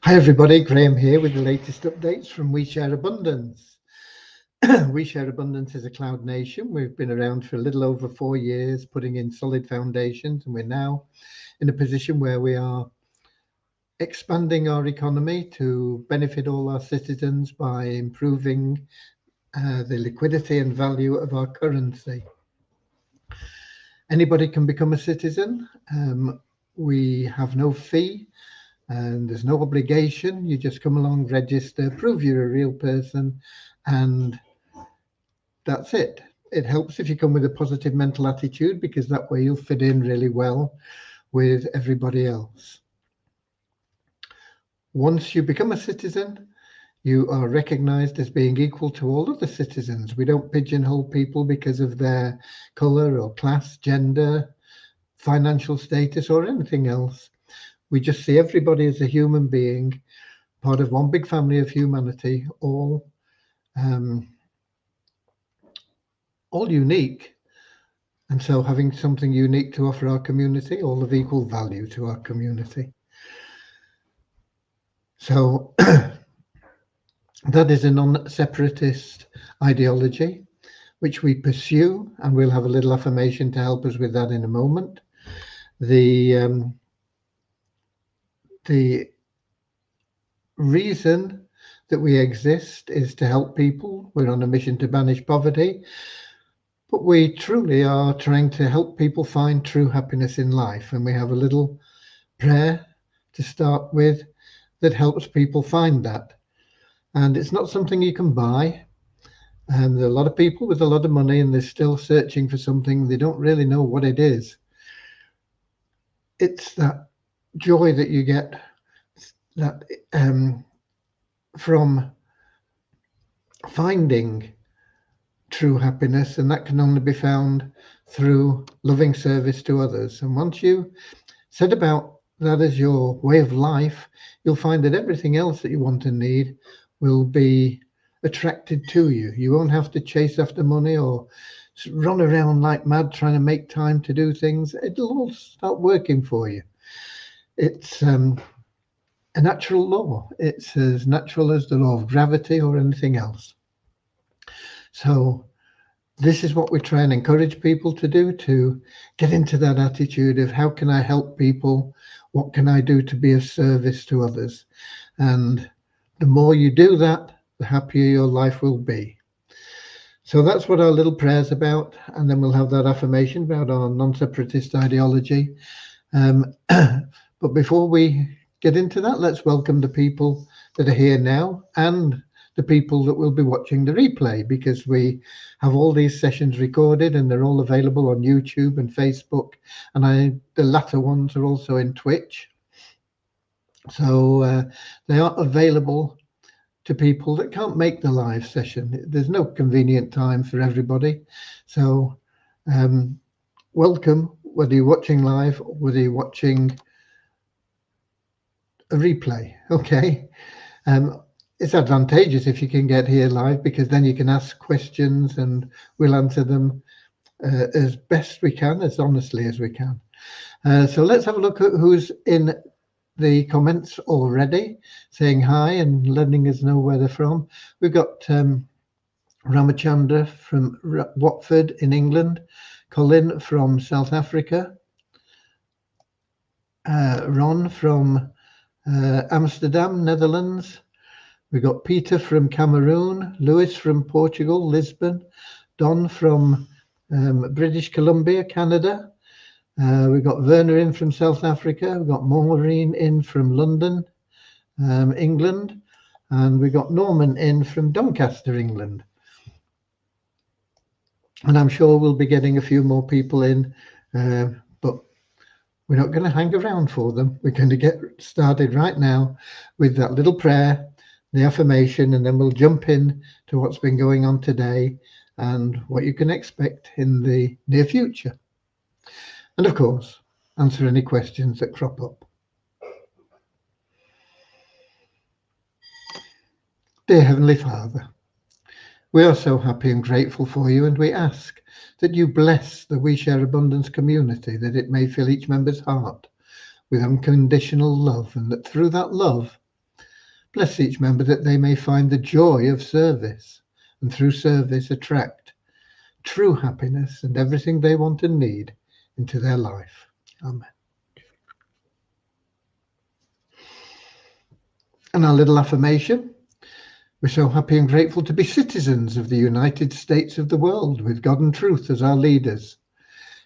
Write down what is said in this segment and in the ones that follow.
Hi everybody, Graham here with the latest updates from We Share Abundance. We Share Abundance is a cloud nation. We've been around for a little over 4 years, putting in solid foundations, and we're now in a position where we are expanding our economy to benefit all our citizens by improving the liquidity and value of our currency. Anybody can become a citizen. We have no fee. And there's no obligation. You just come along, register, prove you're a real person, and that's it. It helps if you come with a positive mental attitude, because that way you'll fit in really well with everybody else. Once you become a citizen, you are recognized as being equal to all other citizens. We don't pigeonhole people because of their color or class, gender, financial status, or anything else. We just see everybody as a human being, part of one big family of humanity, all unique. And so having something unique to offer our community, all of equal value to our community. So that is a non-separatist ideology, which we pursue, and we'll have a little affirmation to help us with that in a moment. The reason that we exist is to help people. We're on a mission to banish poverty, but we truly are trying to help people find true happiness in life. And we have a little prayer to start with that helps people find that. And it's not something you can buy. And there are a lot of people with a lot of money, and they're still searching for something. They don't really know what it is. It's that joy that you get that from finding true happiness, and that can only be found through loving service to others. And once you set about that as your way of life, you'll find that everything else that you want and need will be attracted to you. You won't have to chase after money or run around like mad trying to make time to do things. It'll all start working for you. It's a natural law. It's as natural as the law of gravity or anything else. So this is what we try and encourage people to do, to get into that attitude of how can I help people? What can I do to be of service to others? And the more you do that, the happier your life will be. So that's what our little prayer's about. And then we'll have that affirmation about our non-separatist ideology. But before we get into that, let's welcome the people that are here now and the people that will be watching the replay, because we have all these sessions recorded and they're all available on YouTube and Facebook, and the latter ones are also in Twitch. So they are available to people that can't make the live session. There's no convenient time for everybody. So welcome, whether you're watching live or whether you're watching a replay. Okay. It's advantageous if you can get here live, because then you can ask questions and we'll answer them as best we can, as honestly as we can. So let's have a look at who's in the comments already, saying hi and letting us know where they're from. We've got Ramachandra from Watford in England, Colin from South Africa, Ron from Amsterdam, Netherlands. We've got Peter from Cameroon, Lewis from Portugal, Lisbon, Don from British Columbia, Canada. We've got Werner in from South Africa. We've got Maureen in from London, England. And we've got Norman in from Doncaster, England. And I'm sure we'll be getting a few more people in, but we're not going to hang around for them. We're going to get started right now with that little prayer, the affirmation, and then we'll jump in to what's been going on today and what you can expect in the near future. And of course, answer any questions that crop up. Dear Heavenly Father, we are so happy and grateful for you, and we ask that you bless the We Share Abundance community, that it may fill each member's heart with unconditional love, and that through that love Bless each member that they may find the joy of service, and through service attract true happiness and everything they want and need into their life. Amen. And our little affirmation: we're so happy and grateful to be citizens of the United States of the world, with God and truth as our leaders.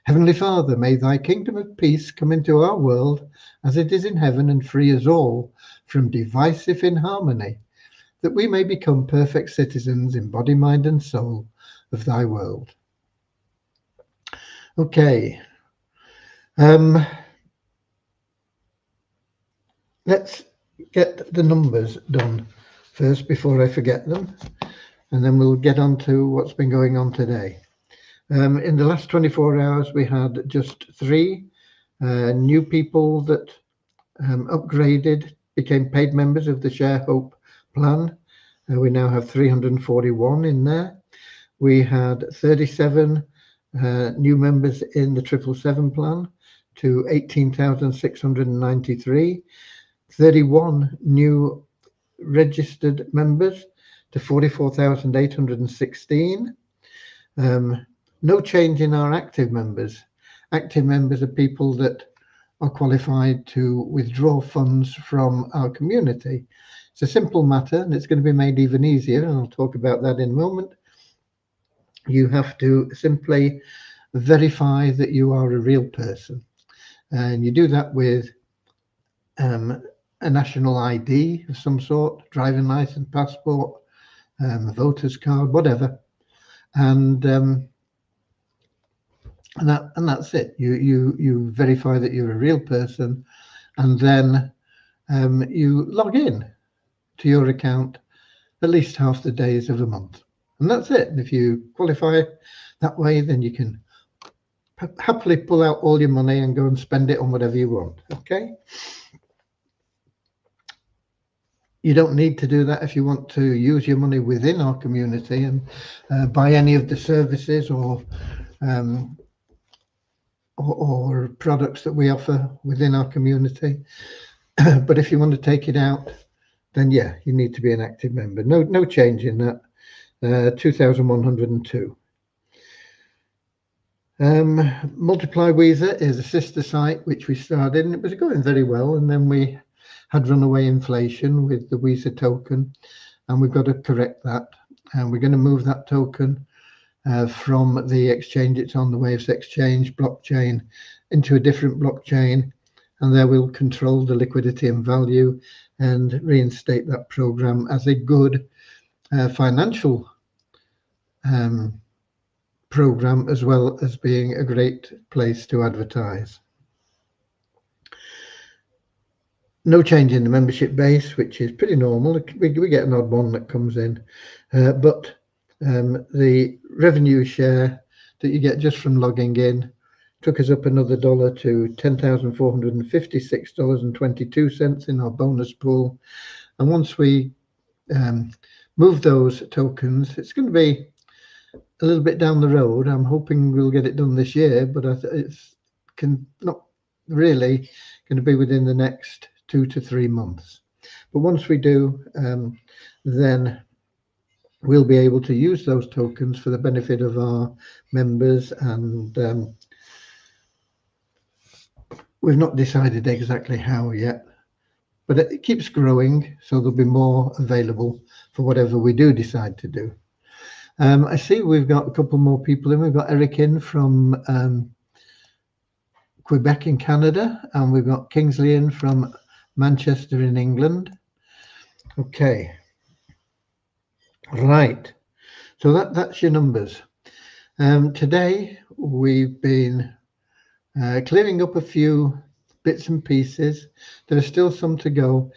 Heavenly Father, may thy kingdom of peace come into our world as it is in heaven, and free us all from divisive inharmony, that we may become perfect citizens in body, mind, and soul of thy world. Okay. Let's get the numbers done first before I forget them, and then we'll get on to what's been going on today. In the last 24 hours, we had just 3 new people that upgraded, became paid members of the Share Hope plan. We now have 341 in there. We had 37 new members in the 777 plan to 18,693. 31 new registered members to 44,816. No change in our active members. Active members are people that are qualified to withdraw funds from our community. It's a simple matter, and it's going to be made even easier, and I'll talk about that in a moment. You have to simply verify that you are a real person, and you do that with a national ID of some sort, driving license, passport, a voter's card, whatever, and that's it. You verify that you're a real person, and then you log in to your account at least half the days of a month, and that's it. And if you qualify that way, then you can happily pull out all your money and go and spend it on whatever you want. Okay. You don't need to do that if you want to use your money within our community and buy any of the services or products that we offer within our community. But if you want to take it out, then yeah, you need to be an active member. No change in that. 2,102. Multiply Weezer is a sister site which we started, and it was going very well, and then we had runaway inflation with the Weezer token, and we've got to correct that, and we're going to move that token from the exchange it's on, the Waves Exchange blockchain, into a different blockchain, and there we'll control the liquidity and value and reinstate that program as a good financial program, as well as being a great place to advertise. No change in the membership base, which is pretty normal. We get an odd one that comes in, but the revenue share that you get just from logging in took us up another $1 to $10,456.22 in our bonus pool. And once we move those tokens, it's going to be a little bit down the road. I'm hoping we'll get it done this year, but it's not really going to be within the next 2 to 3 months. But once we do, then we'll be able to use those tokens for the benefit of our members, and we've not decided exactly how yet, but it keeps growing, so there'll be more available for whatever we do decide to do. I see we've got a couple more people in. We've got Eric in from Quebec in Canada, and we've got Kingsley in from Manchester in England. Okay. Right. So that's your numbers. Today we've been clearing up a few bits and pieces. There are still some to go.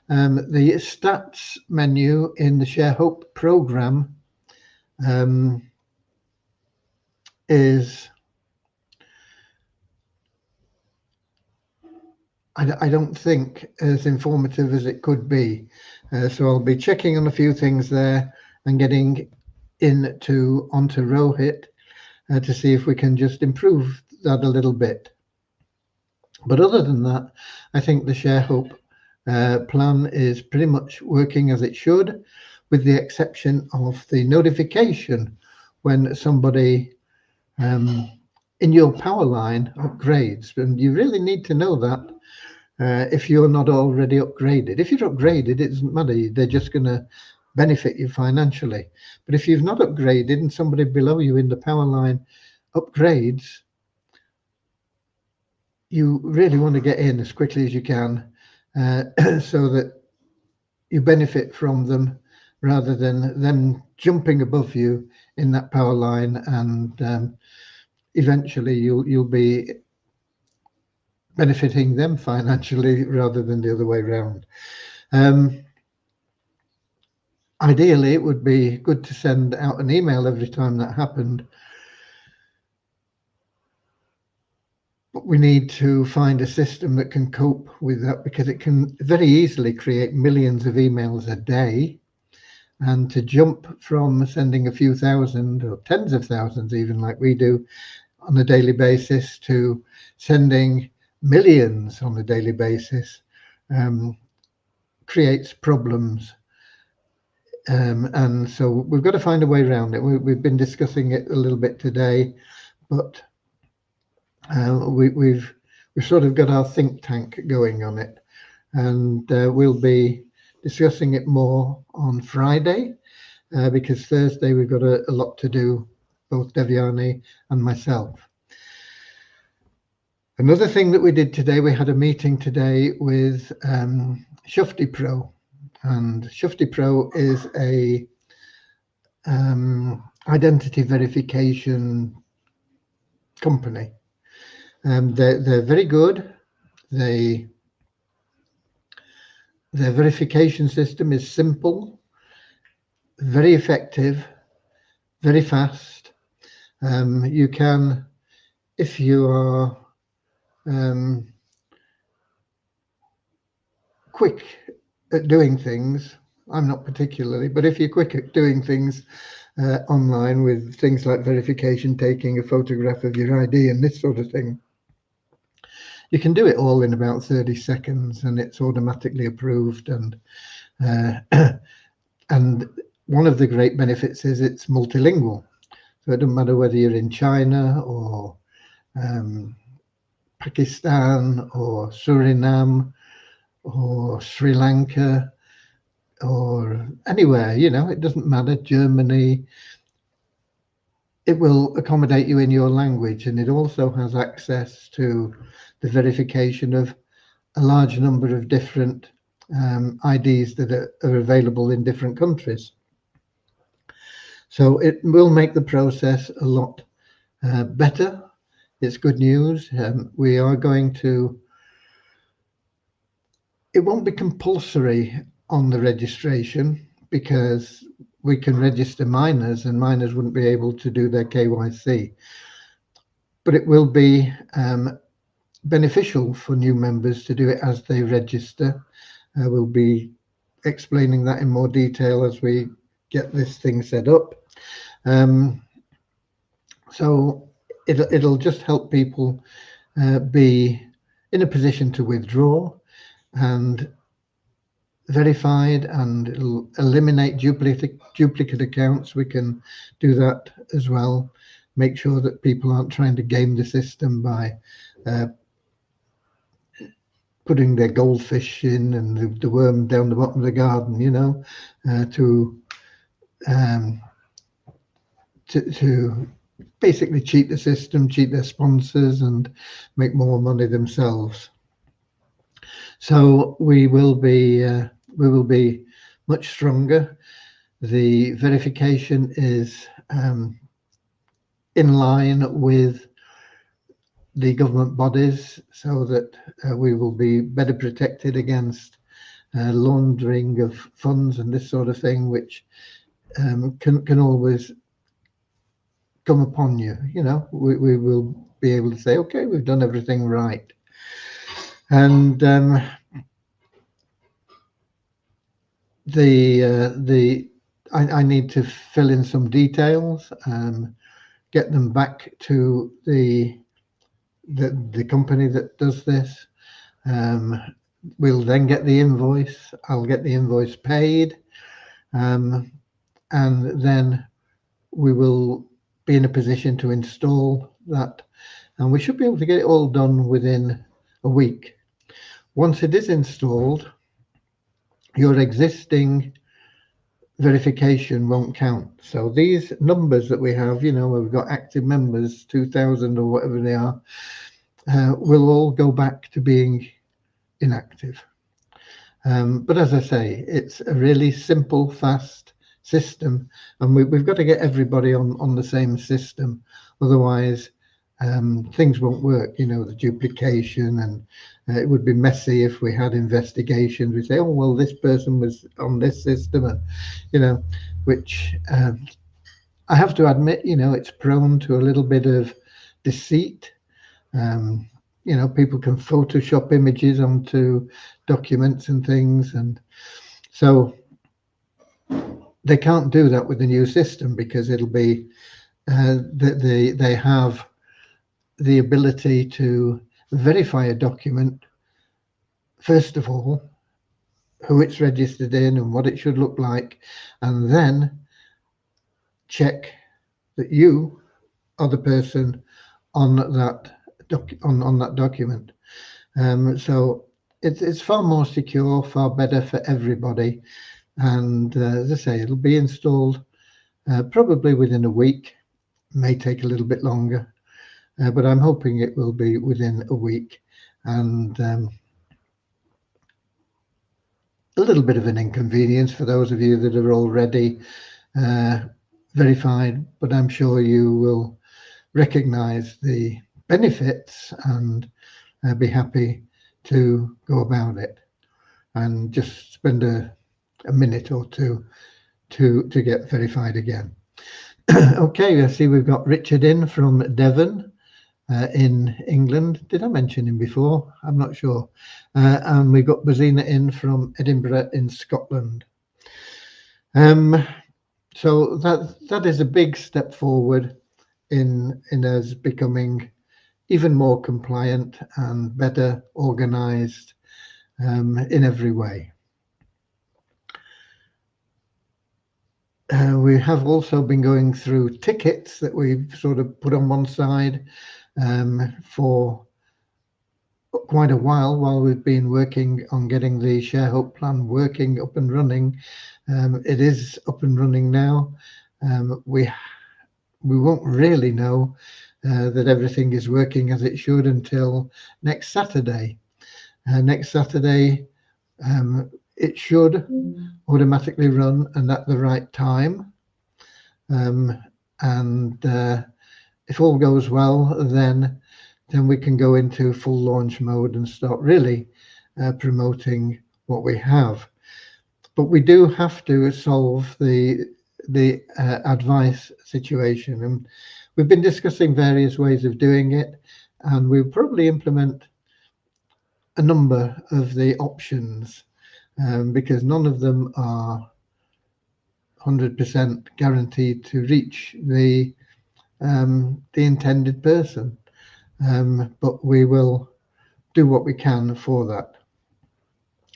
The stats menu in the Share Hope program is, I don't think, as informative as it could be. So I'll be checking on a few things there and getting onto Rohit to see if we can just improve that a little bit. But other than that, I think the Share Hope plan is pretty much working as it should, with the exception of the notification when somebody in your power line upgrades. And you really need to know that if you're not already upgraded. If you're upgraded, it doesn't matter. They're just going to benefit you financially. But if you've not upgraded and somebody below you in the power line upgrades, you really want to get in as quickly as you can so that you benefit from them rather than them jumping above you in that power line, and eventually you'll be benefiting them financially rather than the other way around. Ideally, it would be good to send out an email every time that happened. But we need to find a system that can cope with that, because it can very easily create millions of emails a day. And to jump from sending a few thousand or tens of thousands, even like we do on a daily basis, to sending millions on a daily basis creates problems. And so we've got to find a way around it. We've been discussing it a little bit today, but we've sort of got our think tank going on it, and we'll be discussing it more on Friday, because Thursday we've got a lot to do, both Devyani and myself. Another thing that we did today, we had a meeting today with Shufti Pro, and Shufti Pro is a identity verification company. They're very good. Their verification system is simple, very effective, very fast. You can, if you are quick at doing things, I'm not particularly, but if you're quick at doing things online with things like verification, taking a photograph of your ID and this sort of thing, you can do it all in about 30 seconds and it's automatically approved. And and one of the great benefits is it's multilingual. So it doesn't matter whether you're in China or Pakistan or Suriname or Sri Lanka or anywhere, it doesn't matter, Germany. It will accommodate you in your language, and it also has access to the verification of a large number of different IDs that are available in different countries. So it will make the process a lot better. It's good news. We are going to, it won't be compulsory on the registration, because we can register minors and minors wouldn't be able to do their KYC. But it will be beneficial for new members to do it as they register. We'll be explaining that in more detail as we get this thing set up. So it'll just help people be in a position to withdraw and verified, and it'll eliminate duplicate accounts. We can do that as well. Make sure that people aren't trying to game the system by putting their goldfish in and the worm down the bottom of the garden, to basically cheat the system, cheat their sponsors, and make more money themselves. So we will be much stronger. The verification is in line with the government bodies, so that we will be better protected against laundering of funds and this sort of thing, which can always come upon you. We will be able to say, okay, we've done everything right. And I need to fill in some details, get them back to the company that does this, we'll then get the invoice. I'll get the invoice paid, and then we will be in a position to install that, and we should be able to get it all done within a week. Once it is installed, your existing verification won't count. So these numbers that we have, you know, where we've got active members, 2,000 or whatever they are, will all go back to being inactive. But as I say, it's a really simple, fast system, and we've got to get everybody on the same system. Otherwise, things won't work, you know, the duplication, and it would be messy if we had investigations. We say, oh, well, this person was on this system, and, you know, which I have to admit, you know, it's prone to a little bit of deceit. You know, people can Photoshop images onto documents and things, and so they can't do that with the new system, because it'll be they have the ability to verify a document, first of all, who it's registered in and what it should look like, and then check that you are the person on that on that document. So it's far more secure, far better for everybody, and as I say, it'll be installed probably within a week. May take a little bit longer, but I'm hoping it will be within a week. And a little bit of an inconvenience for those of you that are already verified, but I'm sure you will recognize the benefits and be happy to go about it, and just spend a minute or two to get verified again. Okay, I see we've got Richard in from Devon in England. Did I mention him before? I'm not sure. And we've got Bazina in from Edinburgh in Scotland. So that is a big step forward in us becoming even more compliant and better organized in every way. We have also been going through tickets that we've sort of put on one side for quite a while we've been working on getting the ShareHope plan working, up and running. It is up and running now. We won't really know that everything is working as it should until next Saturday. Next Saturday, it should automatically run and at the right time. And if all goes well, then we can go into full launch mode and start really promoting what we have. But we do have to solve the advice situation, and we've been discussing various ways of doing it, and we'll probably implement a number of the options because none of them are 100% guaranteed to reach the intended person, but we will do what we can for that.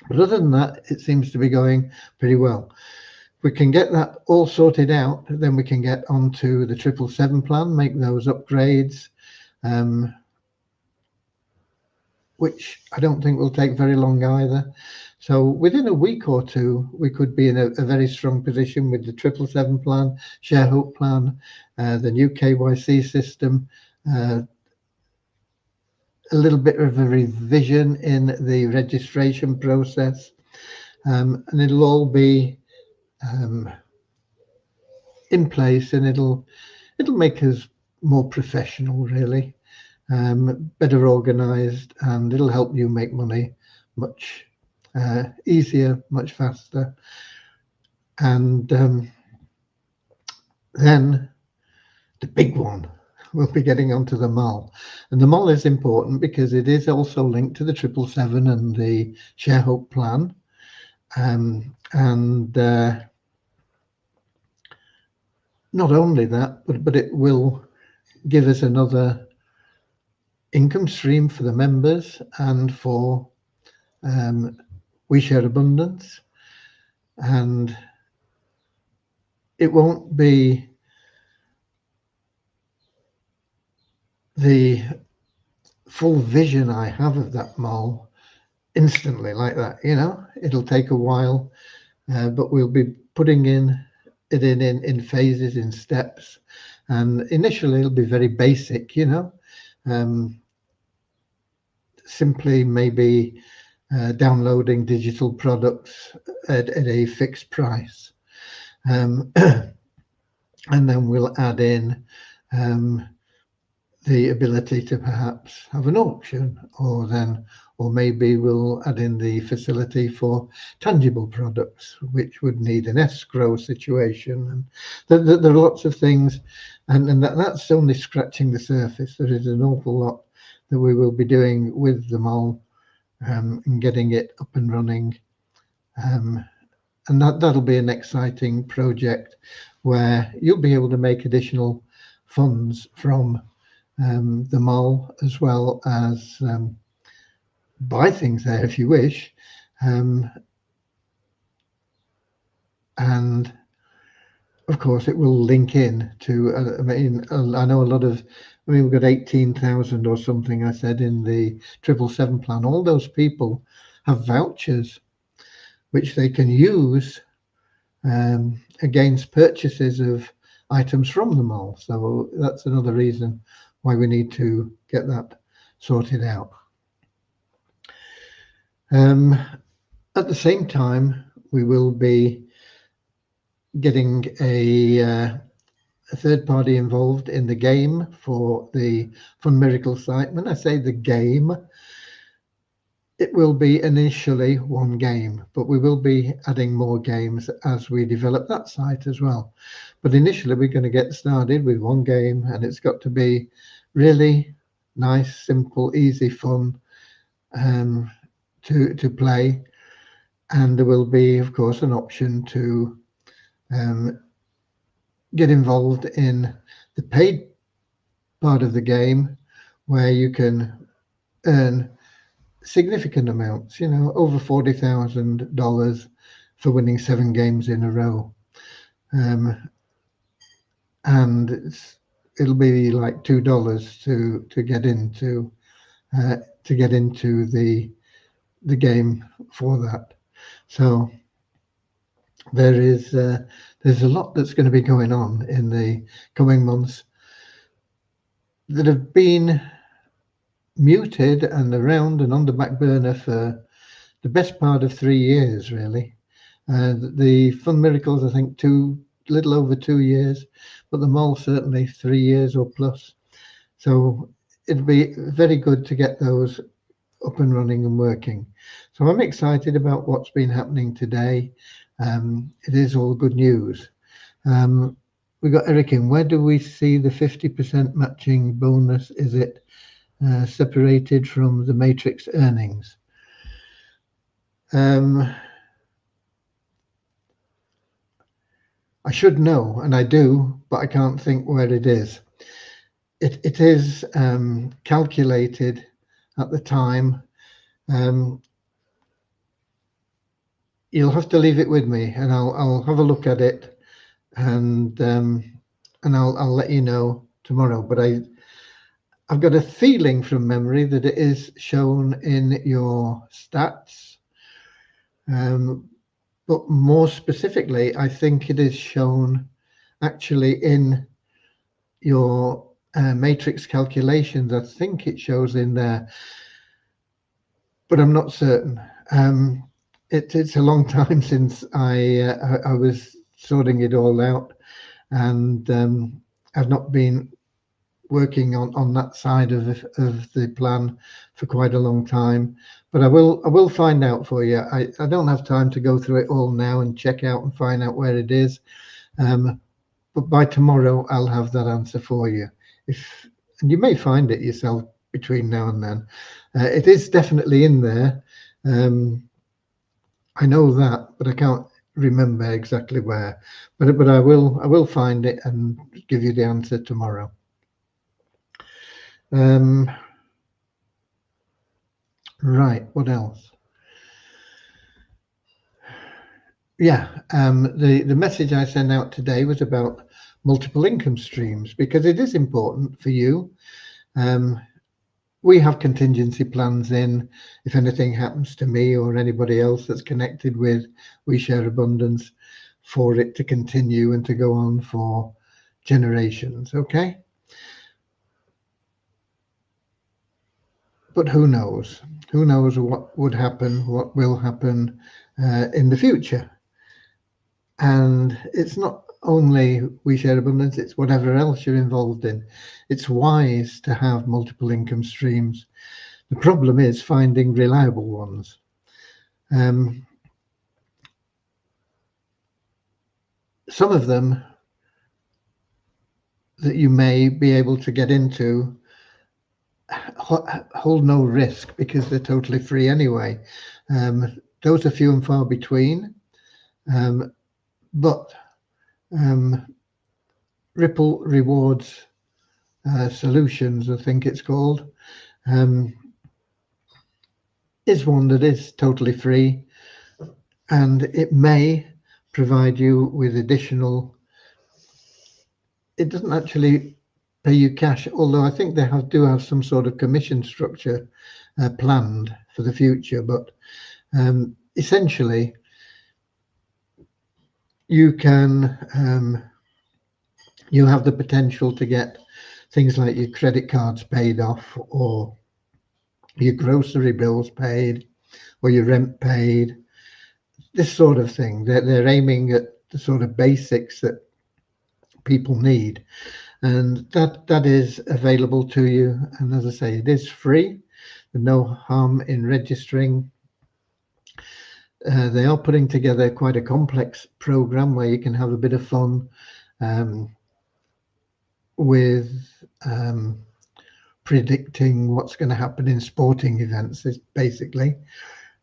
But other than that, it seems to be going pretty well. If we can get that all sorted out, then we can get onto the 777 plan, make those upgrades, which I don't think will take very long either. So within a week or two, we could be in a very strong position with the 777 plan, ShareHope plan, the new KYC system, a little bit of a revision in the registration process, and it'll all be in place, and it'll make us more professional, really, better organized, and it'll help you make money much easier, much faster. And then the big one, we'll be getting onto the MAL. And the MAL is important because it is also linked to the 777 and the ShareHope plan. Not only that, but it will give us another income stream for the members and for we share abundance, and it won't be the full vision I have of that mall instantly like that. It'll take a while, but we'll be putting it in phases, in steps, and initially it'll be very basic, simply maybe downloading digital products at a fixed price, and then we'll add in the ability to perhaps have an auction, or maybe we'll add in the facility for tangible products, which would need an escrow situation. And there are lots of things, and that's only scratching the surface. There is an awful lot that we will be doing with the mall, and getting it up and running. And that'll be an exciting project where you'll be able to make additional funds from the mall, as well as buy things there if you wish. And of course, it will link in to, I know a lot of, we've got 18,000 or something, I said, in the 777 plan. All those people have vouchers which they can use against purchases of items from the mall. So that's another reason why we need to get that sorted out. At the same time, we will be getting a third party involved in the game for the Fun Miracle site. When I say the game, it will be initially one game, but we will be adding more games as we develop that site as well. But initially, we're going to get started with one game, and it's got to be really nice, simple, easy, fun to play. And there will be, of course, an option to get involved in the paid part of the game, where you can earn significant amounts, over $40,000 for winning 7 games in a row. And it'll be like $2 to get into the game for that. So there's a lot that's going to be going on in the coming months that have been muted and around and on the back burner for the best part of 3 years, really. The Fun Miracles, I think, little over 2 years, but the mall certainly 3 years or plus. So it'd be very good to get those up and running and working. So I'm excited about what's been happening today. It is all good news. We got Eric in. Where do we see the 50% matching bonus? Is it separated from the matrix earnings? I should know, and I do, but I can't think where it is. It is calculated at the time. You'll have to leave it with me, and I'll have a look at it, and I'll let you know tomorrow. But I've got a feeling from memory that it is shown in your stats, but more specifically, I think it is shown actually in your matrix calculations. I think it shows in there, but I'm not certain. It's a long time since I was sorting it all out, and I've not been working on that side of the plan for quite a long time. But I will find out for you. I don't have time to go through it all now and check out and find out where it is. But by tomorrow, I'll have that answer for you. And you may find it yourself between now and then. It is definitely in there. I know that, but I can't remember exactly where. But I will find it and give you the answer tomorrow. Right. What else? the message I sent out today was about multiple income streams, because it is important for you. We have contingency plans in if anything happens to me or anybody else that's connected with We Share Abundance, for it to continue and to go on for generations. Okay. But who knows? Who knows what would happen, what will happen in the future? And it's not only We Share Abundance, it's whatever else you're involved in. It's wise to have multiple income streams. The problem is finding reliable ones. Some of them that you may be able to get into hold no risk because they're totally free anyway. Those are few and far between. But Ripple Rewards Solutions, I think it's called, is one that is totally free, and it may provide you with additional. It doesn't actually pay you cash, although I think they do have some sort of commission structure planned for the future. But essentially, you can you have the potential to get things like your credit cards paid off, or your grocery bills paid, or your rent paid, this sort of thing. They're aiming at the sort of basics that people need, and that is available to you. And as I say, it is free. There's no harm in registering. They are putting together quite a complex program where you can have a bit of fun with predicting what's going to happen in sporting events, is basically,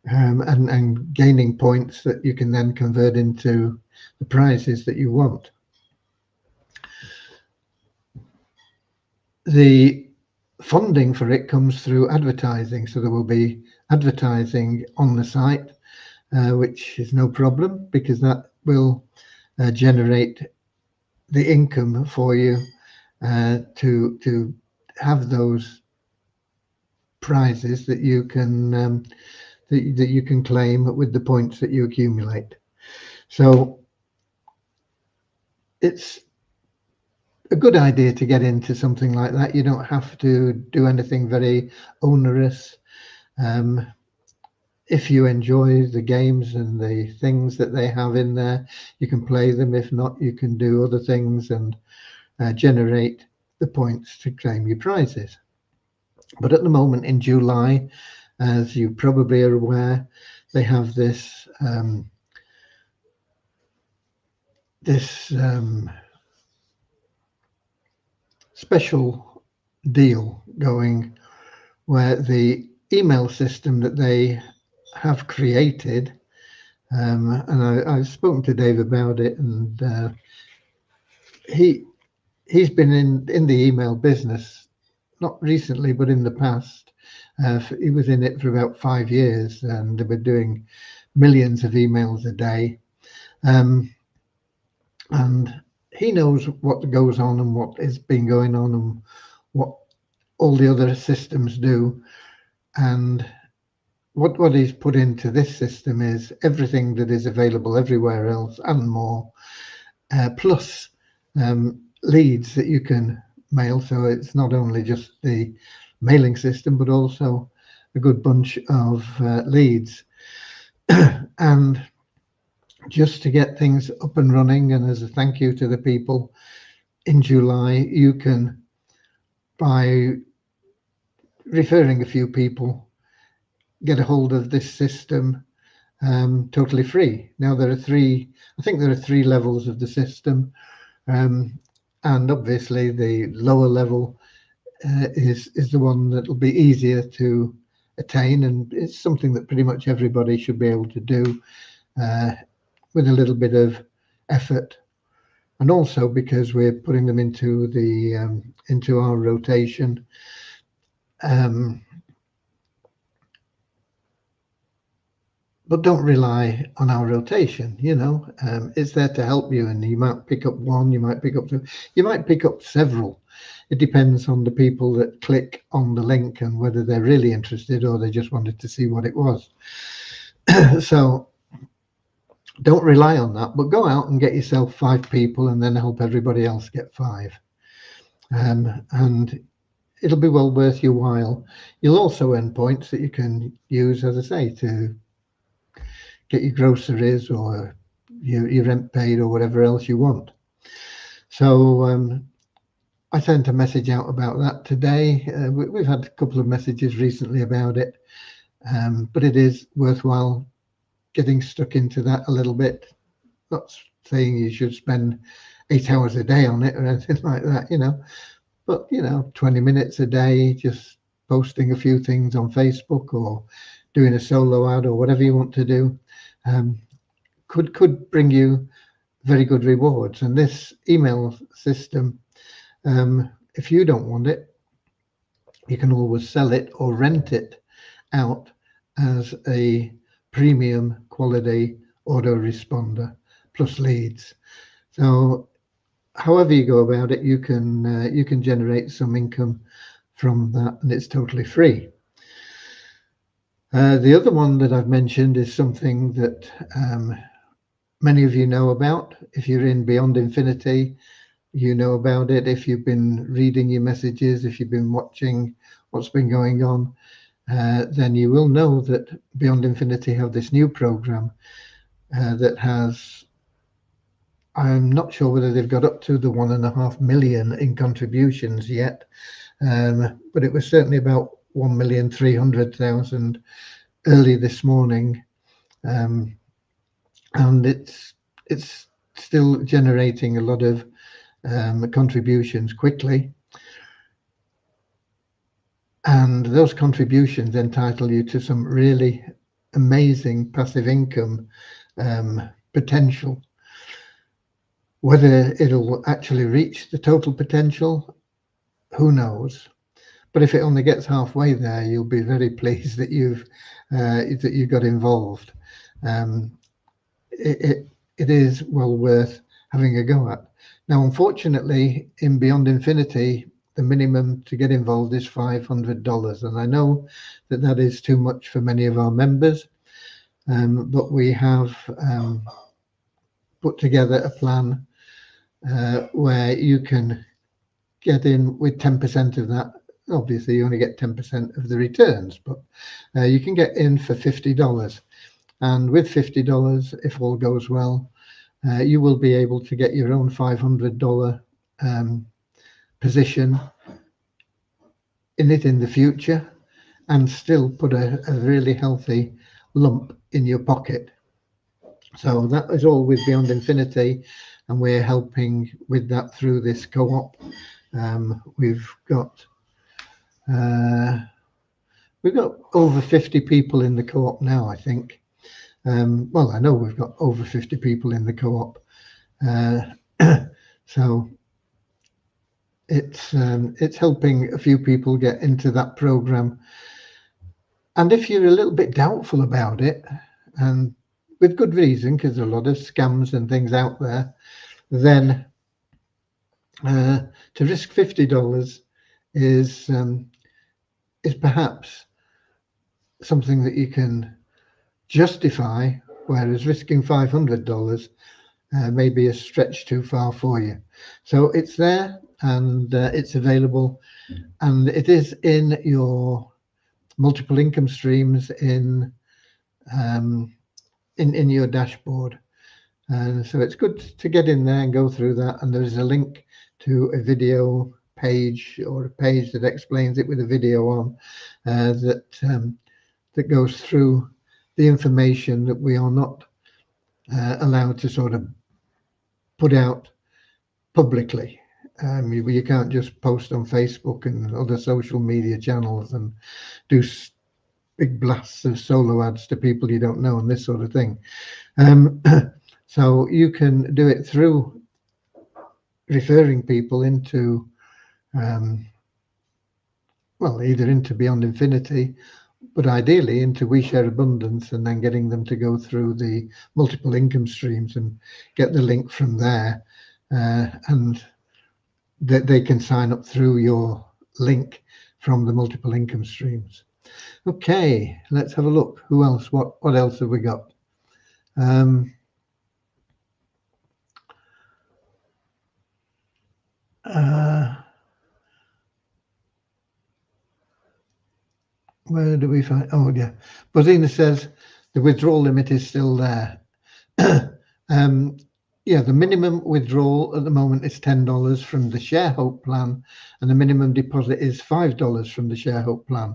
and gaining points that you can then convert into the prizes that you want. The funding for it comes through advertising, so there will be advertising on the site, which is no problem, because that will generate the income for you to have those prizes that you can that you can claim with the points that you accumulate. So it's a good idea to get into something like that. You don't have to do anything very onerous. If you enjoy the games and the things that they have in there, you can play them. If not, you can do other things and generate the points to claim your prizes. But at the moment in July, as you probably are aware, they have this special deal going, where the email system that they have created, and I've spoken to Dave about it, and he's been in the email business, not recently, but in the past. He was in it for about 5 years, and they were doing millions of emails a day. And he knows what goes on and what has been going on and what all the other systems do. And what he's put into this system is everything that is available everywhere else and more, plus leads that you can mail. So it's not only just the mailing system, but also a good bunch of leads. And just to get things up and running, and as a thank you to the people, in July, you can, by referring a few people, get a hold of this system totally free. Now, I think there are three levels of the system, and obviously the lower level is the one that will be easier to attain, and it's something that pretty much everybody should be able to do with a little bit of effort. And also because we're putting them into the into our rotation, but don't rely on our rotation. It's there to help you, and you might pick up one, you might pick up two, you might pick up several. It depends on the people that click on the link and whether they're really interested or they just wanted to see what it was. So don't rely on that, but go out and get yourself 5 people and then help everybody else get 5. And it'll be well worth your while. You'll also earn points that you can use, as I say, to get your groceries or your rent paid or whatever else you want. So I sent a message out about that today. We've had a couple of messages recently about it, but it is worthwhile getting stuck into that a little bit. Not saying you should spend 8 hours a day on it or anything like that, but 20 minutes a day, just posting a few things on Facebook or doing a solo ad or whatever you want to do, could bring you very good rewards. And this email system, if you don't want it, you can always sell it or rent it out as a premium quality autoresponder plus leads. So however you go about it, you can generate some income from that, and it's totally free. The other one that I've mentioned is something that many of you know about. If you're in Beyond Infinity, you know about it. If you've been reading your messages, if you've been watching what's been going on, then you will know that Beyond Infinity have this new program that has, I'm not sure whether they've got up to the 1.5 million in contributions yet, but it was certainly about 1,300,000 early this morning, and it's still generating a lot of contributions quickly, and those contributions entitle you to some really amazing passive income potential. Whether it'll actually reach the total potential, who knows? But if it only gets halfway there, you'll be very pleased that you got involved. It is well worth having a go at. Now, unfortunately, in Beyond Infinity, the minimum to get involved is $500, and I know that that is too much for many of our members, but we have put together a plan where you can get in with 10% of that. Obviously, you only get 10% of the returns, but you can get in for $50. And with $50, if all goes well, you will be able to get your own $500 position in it in the future and still put a really healthy lump in your pocket. So that is all with Beyond Infinity, and we're helping with that through this co-op. We've got over 50 people in the co-op now, I think. Well, I know we've got over 50 people in the co-op. So it's helping a few people get into that program. And if you're a little bit doubtful about it, and with good reason, because there's a lot of scams and things out there, then to risk $50 is perhaps something that you can justify, whereas risking $500 may be a stretch too far for you. So it's there, and it's available, and it is in your multiple income streams in your dashboard. And so it's good to get in there and go through that, and there's a link to a video page or a page that explains it with a video on that goes through the information that we are not allowed to sort of put out publicly. You can't just post on Facebook and other social media channels and do big blasts of solo ads to people you don't know and this sort of thing. So you can do it through referring people into, well, either into Beyond Infinity but ideally into We Share Abundance, and then getting them to go through the multiple income streams and get the link from there, and that they can sign up through your link from the multiple income streams. Okay, let's have a look. Who else? What else have we got? Where do we find? Oh yeah, Bozina says the withdrawal limit is still there. Yeah, the minimum withdrawal at the moment is $10 from the Share Hope plan, and the minimum deposit is $5 from the Share Hope plan.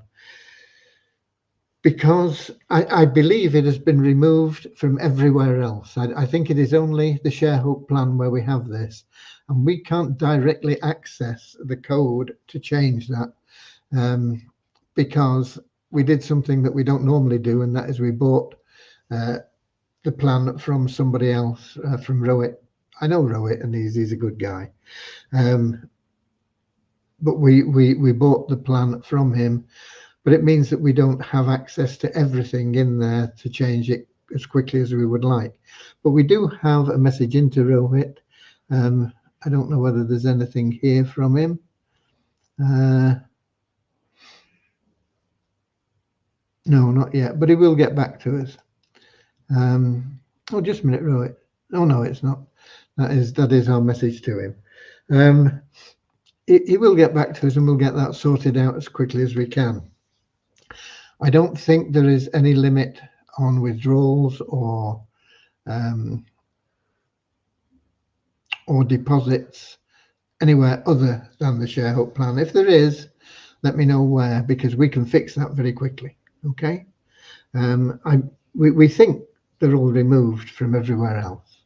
Because I believe it has been removed from everywhere else. I think it is only the Share Hope plan where we have this, and we can't directly access the code to change that, because we did something that we don't normally do, and that is we bought the plan from somebody else, from Rowett. I know Rowett, and he's a good guy, but we bought the plan from him. But it means that we don't have access to everything in there to change it as quickly as we would like. But we do have a message into Rowett. I don't know whether there's anything here from him. No, not yet, but he will get back to us. Oh, just a minute, Rowett. Oh, no, it's not. That is our message to him. He will get back to us, and we'll get that sorted out as quickly as we can. I don't think there is any limit on withdrawals or deposits anywhere other than the Share Hope plan. If there is, let me know where, because we can fix that very quickly. Okay. We think they're all removed from everywhere else,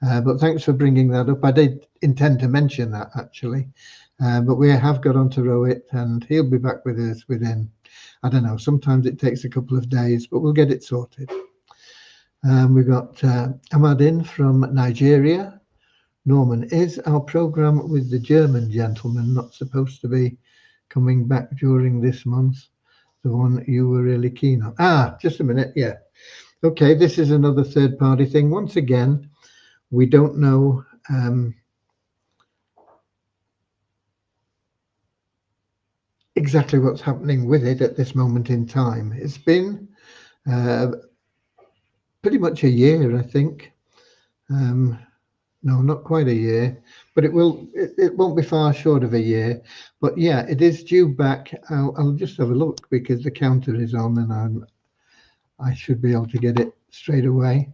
but thanks for bringing that up. I did intend to mention that actually, but we have got onto Rowett, and he'll be back with us within, I don't know, sometimes it takes a couple of days, but we'll get it sorted. We've got Amadin from Nigeria. Norman, is our program with the German gentleman not supposed to be coming back during this month? The one you were really keen on. Just a minute. Yeah. Okay, this is another third-party thing. Once again, we don't know exactly what's happening with it at this moment in time. It's been pretty much a year, I think. No, not quite a year, but it won't be far short of a year. But yeah, it is due back. I'll just have a look, because the counter is on, and I should be able to get it straight away.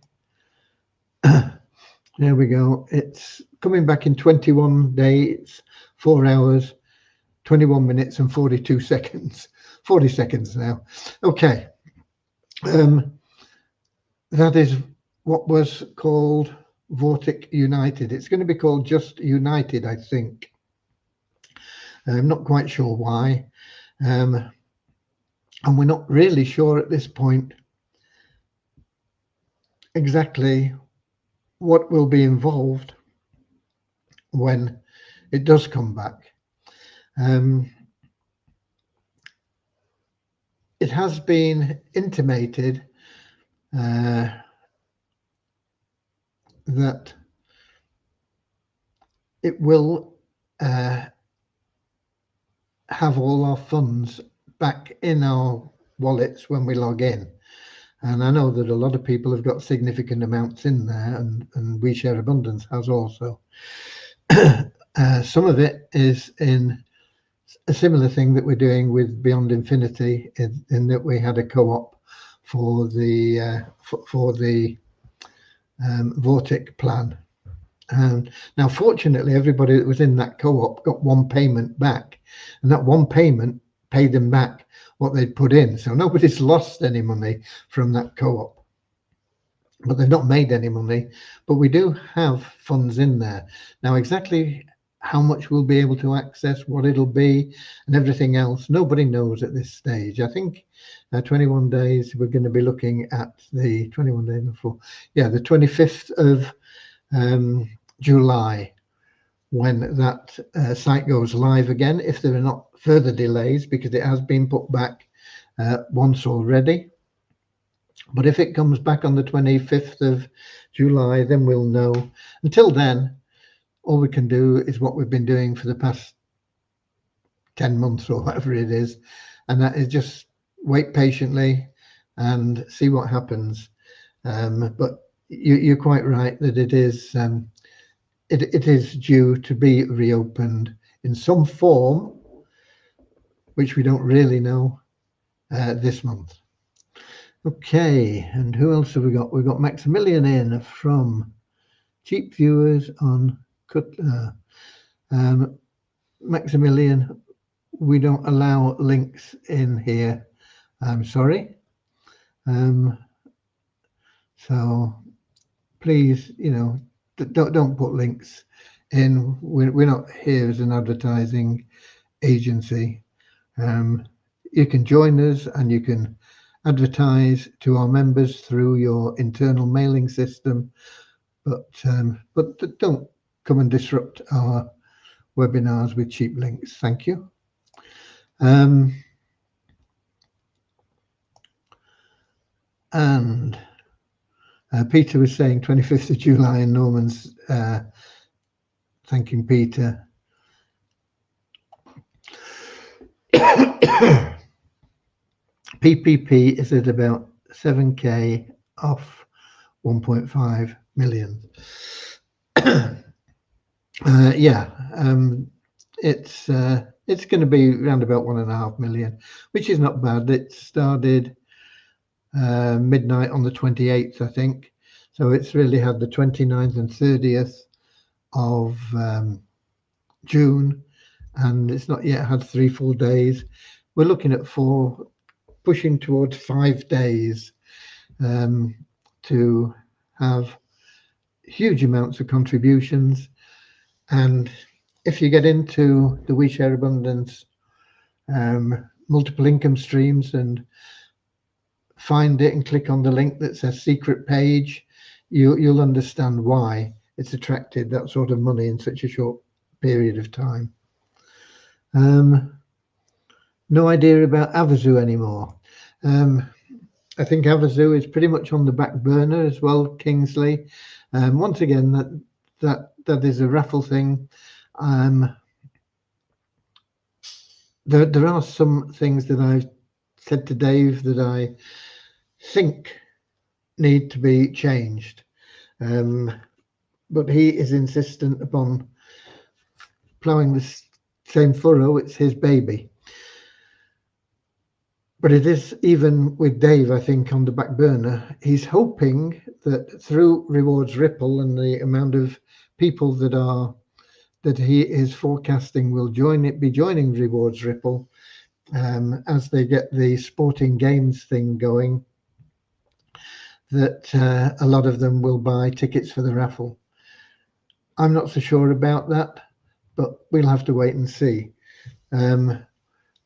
There we go. It's coming back in 21 days, 4 hours, 21 minutes and 42 seconds. 40 seconds now. Okay. That is what was called Vortic United. It's going to be called just United, I think. I'm not quite sure why. And we're not really sure at this point exactly what will be involved when it does come back. It has been intimated that it will have all our funds back in our wallets when we log in. And I know that a lot of people have got significant amounts in there, and We Share Abundance has also. Some of it is in a similar thing that we're doing with Beyond Infinity, in that we had a co-op for the Vortic plan. Now, fortunately, everybody that was in that co-op got one payment back, and that one payment paid them back what they'd put in. So nobody's lost any money from that co-op, but they've not made any money. But we do have funds in there. Now, exactly how much we'll be able to access, what it'll be, and everything else, nobody knows at this stage. I think 21 days, we're going to be looking at the 21 days before. Yeah, the 25th of July, when that site goes live again, if there are not further delays, because it has been put back once already. But if it comes back on the 25th of July, then we'll know. Until then, all we can do is what we've been doing for the past 10 months or whatever it is, and that is just wait patiently and see what happens. But you're quite right that it is due to be reopened in some form, which we don't really know this month. Okay, and who else have we got? We've got Maximilian in from Cheap Viewers on Cutler. Maximilian, we don't allow links in here. I'm sorry. So please, don't put links in. We're not here as an advertising agency. You can join us and you can advertise to our members through your internal mailing system, but don't come and disrupt our webinars with cheap links. Thank you. And Peter was saying 25th of July, and Norman's thanking Peter. PPP is at about 7k off 1.5 million. It's going to be around about 1.5 million, which is not bad. It started midnight on the 28th, I think. So it's really had the 29th and 30th of June, and it's not yet had 3 full days. We're looking at 4, pushing towards 5 days to have huge amounts of contributions. And if you get into the We Share Abundance multiple income streams and find it and click on the link that says secret page, you'll understand why it's attracted that sort of money in such a short period of time. No idea about Avazu anymore. I think Avazu is pretty much on the back burner as well, Kingsley. Once again, that is a raffle thing. There are some things that I've said to Dave that I think need to be changed, but he is insistent upon ploughing the same furrow. It's his baby. But it is, even with Dave, I think, on the back burner. He's hoping that through Rewards Ripple and the amount of people that he is forecasting will be joining Rewards Ripple as they get the sporting games thing going, that a lot of them will buy tickets for the raffle. I'm not so sure about that, but we'll have to wait and see.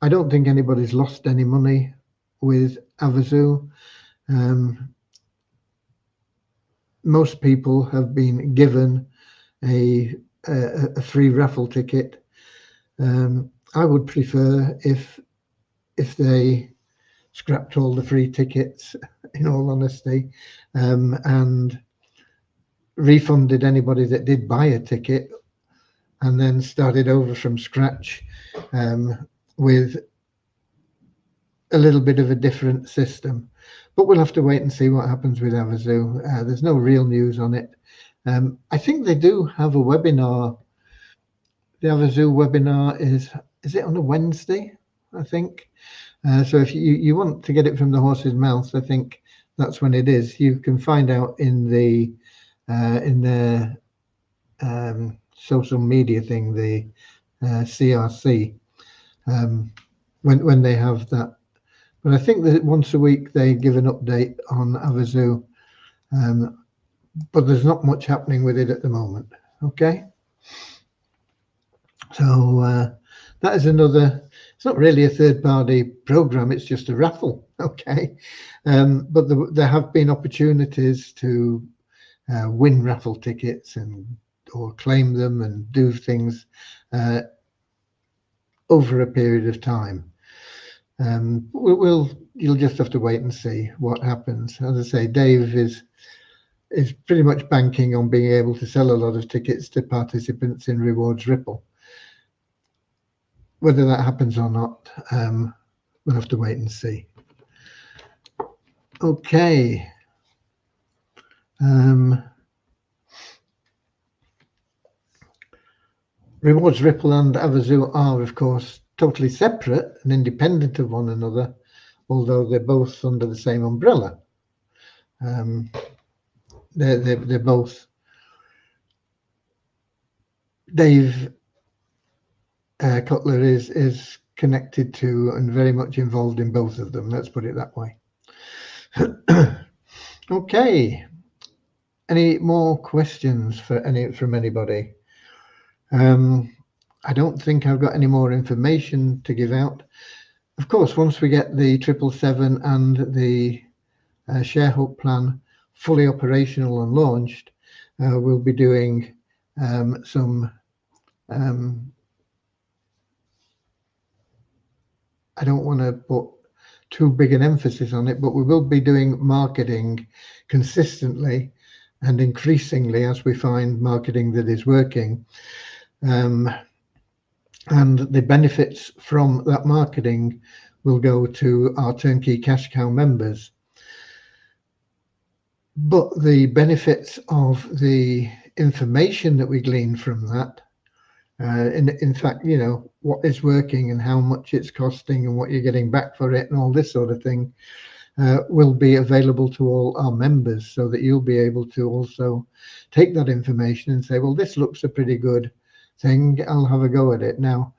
I don't think anybody's lost any money with Avazu. Most people have been given a free raffle ticket. I would prefer if they scrapped all the free tickets, in all honesty, and refunded anybody that did buy a ticket, and then started over from scratch with a little bit of a different system. But we'll have to wait and see what happens with Avazu. There's no real news on it. I think they do have a webinar. The Avazu webinar is it on a Wednesday, I think? So if you want to get it from the horse's mouth, I think that's when it is. You can find out in the social media thing, the CRC, when they have that. But I think that once a week they give an update on Avazu, but there's not much happening with it at the moment. Okay, so that is another. It's not really a third-party program; it's just a raffle. Okay, but there have been opportunities to win raffle tickets or claim them and do things over a period of time. We'll you'll just have to wait and see what happens. As I say, Dave is pretty much banking on being able to sell a lot of tickets to participants in Rewards Ripple. Whether that happens or not, we'll have to wait and see. Okay. Rewards Ripple and Avazu are, of course, totally separate and independent of one another, although they're both under the same umbrella. They're both Dave Cutler is connected to and very much involved in both of them. Let's put it that way. Okay. Any more questions from anybody? I don't think I've got any more information to give out. Of course, once we get the 777 and the ShareHook plan fully operational and launched, we'll be doing some I don't want to put too big an emphasis on it, but we will be doing marketing consistently and increasingly as we find marketing that is working. And the benefits from that marketing will go to our Turnkey Cash Cow members. But the benefits of the information that we glean from that, in fact, you know, what is working and how much it's costing and what you're getting back for it and all this sort of thing, will be available to all our members, so that you'll be able to also take that information and say, well, this looks a pretty good thing, I'll have a go at it. Now,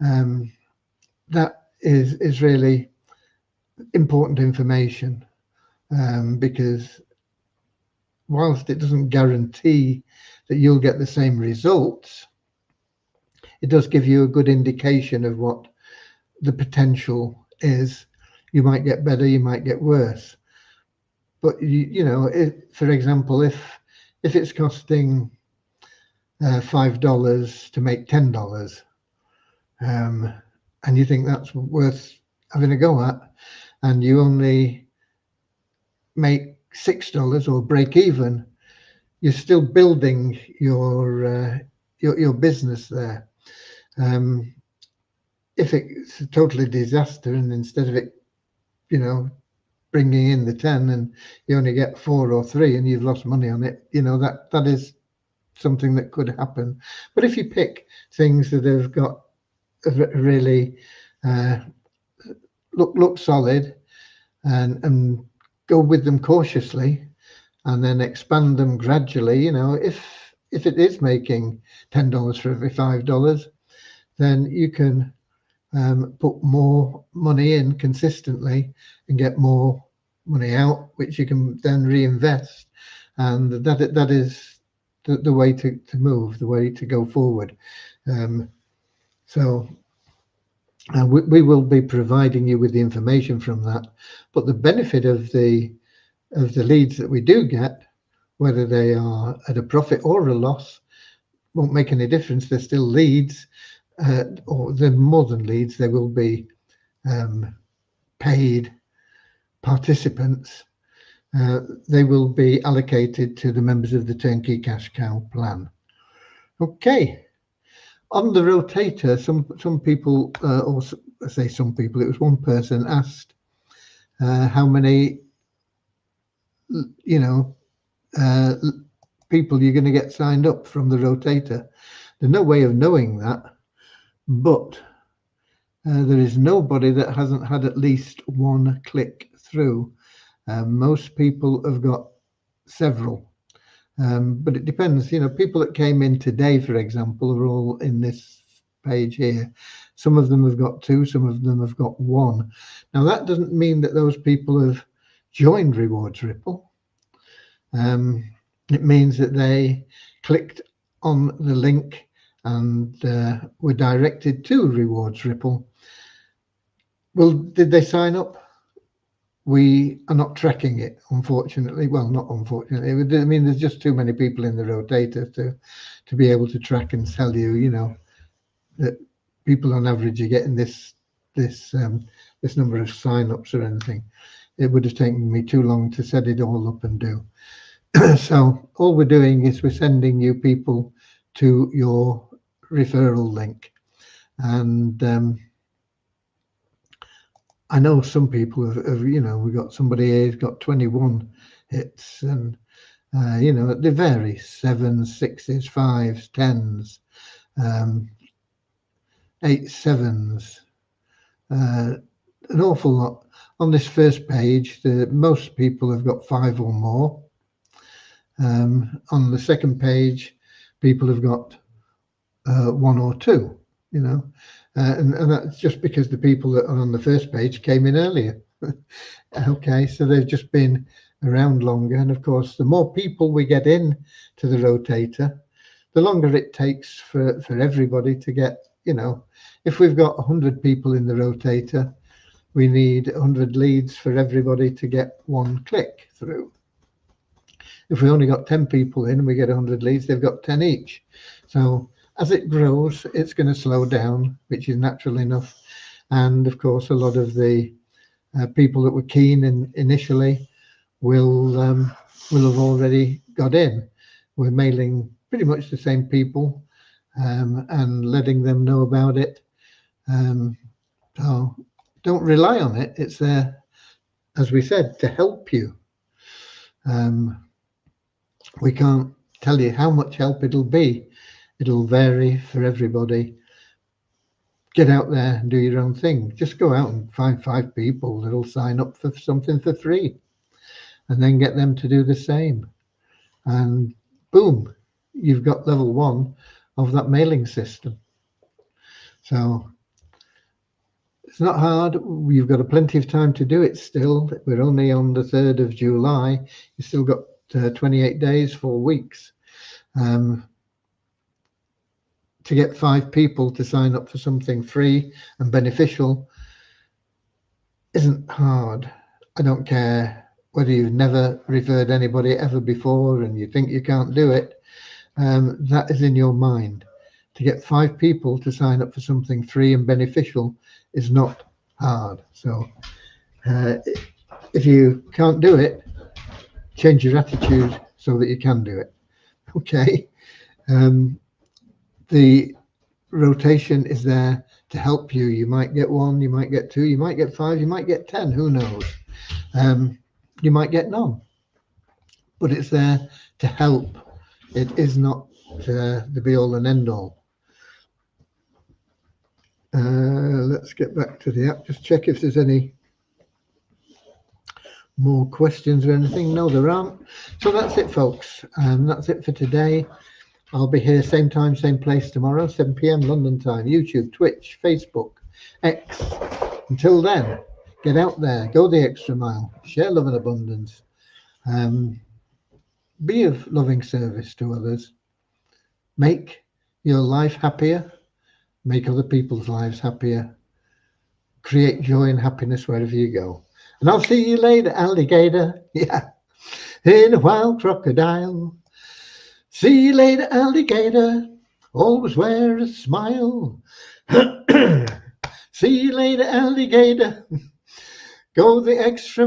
that is really important information, because whilst it doesn't guarantee that you'll get the same results, it does give you a good indication of what the potential is. You might get better, you might get worse. But you know, for example, if it's costing $5 to make $10, and you think that's worth having a go at, and you only make $6 or break even, you're still building your business there. If it's a totally disaster, and instead of it, you know, bringing in the 10 and you only get 4 or 3 and you've lost money on it, you know, that is something that could happen. But if you pick things that have got really look solid and go with them cautiously, and then expand them gradually, you know, if it is making $10 for every $5, then you can put more money in consistently and get more money out, which you can then reinvest. And that is the way to move, the way to go forward. So we will be providing you with the information from that. But the benefit of the leads that we do get, whether they are at a profit or a loss, won't make any difference. They're still leads, or they're more than leads. They will be paid participants. They will be allocated to the members of the Turnkey Cash Cow plan. Okay. On the rotator, some people, or I say some people, it was one person asked how many, you know, people you're going to get signed up from the rotator. There's no way of knowing that, but there is nobody that hasn't had at least one click through. Most people have got several, but it depends. You know, people that came in today, for example, are all in this page here. Some of them have got 2, some of them have got 1. Now, that doesn't mean that those people have joined Rewards Ripple. It means that they clicked on the link and were directed to Rewards Ripple. Well, did they sign up? We are not tracking it, unfortunately. Well, not unfortunately. I mean, there's just too many people in the rotator to be able to track and tell you, you know, that people on average are getting this this number of sign-ups or anything. It would have taken me too long to set it all up and do. So all we're doing is we're sending you people to your referral link. And I know some people have, we've got somebody here who's got 21 hits, and they vary: 7s, 6s, 5s, 10s, 8 7s, an awful lot. On this first page, most people have got 5 or more. On the second page, people have got 1 or 2, and that's just because the people that are on the first page came in earlier. Okay, so they've just been around longer. And of course, the more people we get in to the rotator, the longer it takes for everybody to get, if we've got 100 people in the rotator, we need 100 leads for everybody to get 1 click through. If we only got 10 people in and we get 100 leads, they've got 10 each. So as it grows, it's going to slow down, which is natural enough. And of course, a lot of the people that were keen initially will have already got in. We're mailing pretty much the same people and letting them know about it. So don't rely on it. It's there, as we said, to help you. We can't tell you how much help it'll be. It'll vary for everybody. Get out there and do your own thing. Just go out and find 5 people that'll sign up for something for free, and then get them to do the same. And boom, you've got level 1 of that mailing system. So it's not hard. You've got plenty of time to do it still. We're only on the 3rd of July. You've still got 28 days, 4 weeks. To get 5 people to sign up for something free and beneficial isn't hard. I don't care whether you've never referred anybody ever before and you think you can't do it. That is in your mind. To get 5 people to sign up for something free and beneficial is not hard. So if you can't do it, change your attitude so that you can do it. Okay. The rotation is there to help you. You might get 1, you might get 2, you might get 5, you might get 10, who knows? You might get none, but it's there to help. It is not the be all and end all. Let's get back to the app, just check if there's any more questions or anything. No, there aren't. So that's it, folks. That's it for today. I'll be here same time, same place tomorrow, 7 p.m. London time, YouTube, Twitch, Facebook, X. Until then, get out there, go the extra mile, share love and abundance, be of loving service to others, make your life happier, make other people's lives happier, create joy and happiness wherever you go. And I'll see you later, alligator. Yeah, in a wild crocodile. See you later, alligator. Always wear a smile. See you later, alligator. Go the extra mile.